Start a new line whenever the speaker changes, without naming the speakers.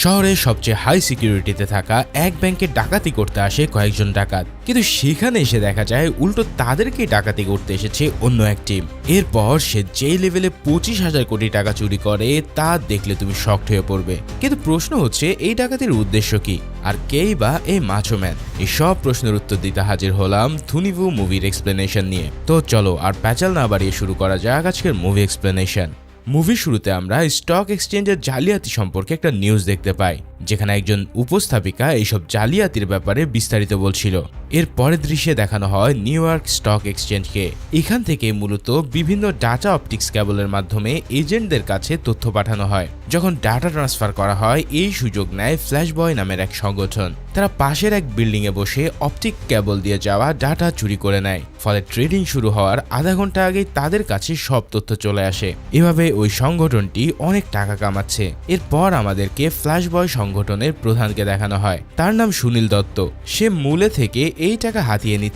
শহরে সবচেয়ে হাই সিকিউরিটিতে থাকা এক ব্যাংকে ডাকাতি করতে আসে কয়েকজন ডাকাত, কিন্তু সেখানে এসে দেখা যায় উল্টো তাদেরকেই ডাকাতি করতে এসেছে অন্য এক টিম। এরপর সে যেই লেভেলে 25,000 কোটি টাকা চুরি করে তা দেখলে তুমি শকড হয়ে পড়বে। কিন্তু প্রশ্ন হচ্ছে এই ডাকাতির উদ্দেশ্য কি, আর কেই বা এই মাচো ম্যান? এই সব প্রশ্নের উত্তর দিতে হাজির হলাম থুনিভু মুভির এক্সপ্লেনেশন নিয়ে। তো চলো আর প্যাচাল না বাড়িয়ে শুরু করা যাক আজকের মুভি এক্সপ্লেনেশন। মুভির শুরুতে আমরা স্টক এক্সচেঞ্জের জালিয়াতি সম্পর্কে একটা নিউজ দেখতে পাই, যেখানে একজন উপস্থাপিকা এইসব জালিয়াতির ব্যাপারে বিস্তারিত বলছিল। এর পরের দৃশ্যে দেখানো হয় নিউ ইয়র্ক স্টক এক্সচেঞ্জকে। এখান থেকে মূলত বিভিন্ন ডাটা অপটিক্স কেবলের মাধ্যমে এজেন্টদের কাছে তথ্য পাঠানো হয়। যখন ডাটা ট্রান্সফার করা হয়, এই সুযোগ নেয় ফ্ল্যাশ বয় নামের এক সংগঠন। তারা পাশের এক বিল্ডিং এ বসে অপটিক কেবল দিয়ে যাওয়া ডাটা চুরি করে নেয়। ফলে ট্রেডিং শুরু হওয়ার আধা ঘন্টা আগেই তাদের কাছে সব তথ্য চলে আসে। এভাবে ওই সংগঠনটি অনেক টাকা কামাচ্ছে। এরপর আমাদেরকে ফ্ল্যাশ বয় সংগঠনের প্রধানকে দেখানো হয়। তার নাম সুনীল দত্ত। সে মূলে থেকে এই টাকা হাতিয়ে নিচ্ছে